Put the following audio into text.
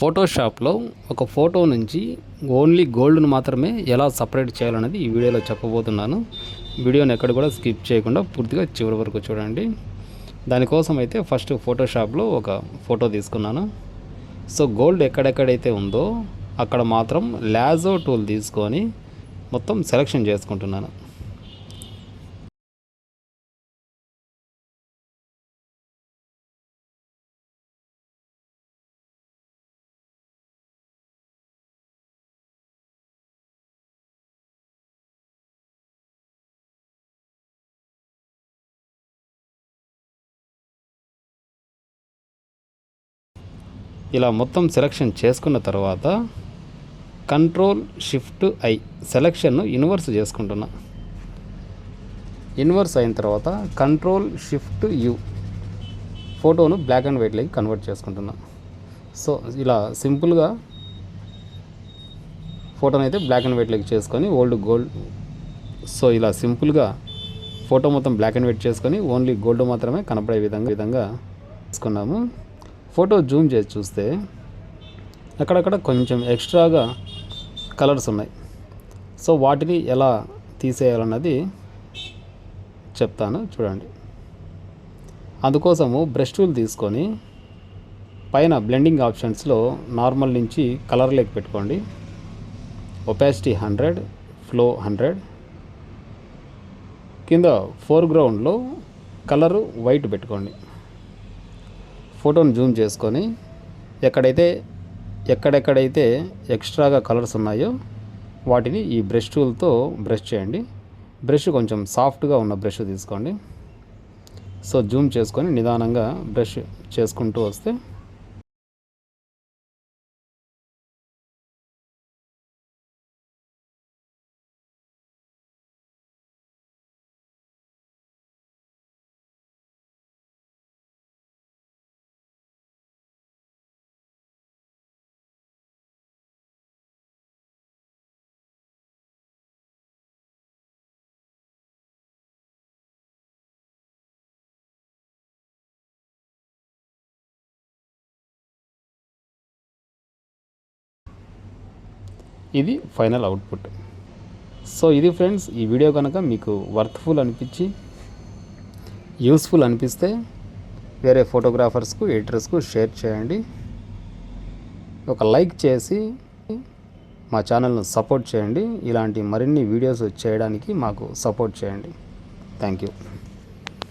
ఫోటోషాప్లో ఒక ఫోటో నుంచి ఓన్లీ గోల్డ్ను మాత్రమే ఎలా సపరేట్ చేయాలనేది ఈ వీడియోలో చెప్పబోతున్నాను. వీడియోని ఎక్కడ కూడా స్కిప్ చేయకుండా పూర్తిగా చివరి వరకు చూడండి. దానికోసం అయితే ఫస్ట్ ఫోటోషాప్లో ఒక ఫోటో తీసుకున్నాను. సో గోల్డ్ ఎక్కడెక్కడైతే ఉందో అక్కడ మాత్రం లాజో టూల్ తీసుకొని మొత్తం సెలెక్షన్ చేసుకుంటున్నాను. ఇలా మొత్తం సెలెక్షన్ చేసుకున్న తర్వాత Ctrl+Shift+I సెలెక్షన్ను ఇన్వర్స్ చేసుకుంటున్నా. ఇన్వర్స్ అయిన తర్వాత Ctrl+Shift+U ఫోటోను బ్లాక్ అండ్ వైట్లోకి కన్వర్ట్ చేసుకుంటున్నా. సో ఇలా సింపుల్గా ఫోటోని అయితే బ్లాక్ అండ్ వైట్లోకి చేసుకొని ఓల్డ్ గోల్డ్. సో ఇలా సింపుల్గా ఫోటో మొత్తం బ్లాక్ అండ్ వైట్ చేసుకొని ఓన్లీ గోల్డ్ మాత్రమే కనపడే విధంగా తీసుకున్నాము. ఫోటో జూమ్ చేసి చూస్తే అక్కడక్కడ కొంచెం ఎక్స్ట్రాగా కలర్స్ ఉన్నాయి. సో వాటిని ఎలా తీసేయాలన్నది చెప్తాను చూడండి. అందుకోసము బ్రష్ టూల్ తీసుకొని పైన బ్లెండింగ్ ఆప్షన్స్లో నార్మల్ నుంచి కలర్లోకి పెట్టుకోండి. Opacity 100, flow 100. కింద ఫోర్గ్రౌండ్లో కలరు వైట్ పెట్టుకోండి. ఫోటోని జూమ్ చేసుకొని ఎక్కడెక్కడైతే ఎక్స్ట్రాగా కలర్స్ ఉన్నాయో వాటిని ఈ బ్రష్ టూల్తో బ్రష్ చేయండి. బ్రష్ కొంచెం సాఫ్ట్గా ఉన్న బ్రష్ తీసుకోండి. సో జూమ్ చేసుకొని నిదానంగా బ్రష్ చేసుకుంటూ వస్తే ఇది ఫైనల్ అవుట్పుట్. సో ఇది ఫ్రెండ్స్, ఈ వీడియో కనుక మీకు వర్త్ఫుల్ అనిపించి యూస్ఫుల్ అనిపిస్తే వేరే ఫోటోగ్రాఫర్స్కు ఎడిటర్స్కు షేర్ చేయండి. ఒక లైక్ చేసి మా ఛానల్ను సపోర్ట్ చేయండి. ఇలాంటి మరిన్ని వీడియోస్ చేయడానికి మాకు సపోర్ట్ చేయండి. Thank you.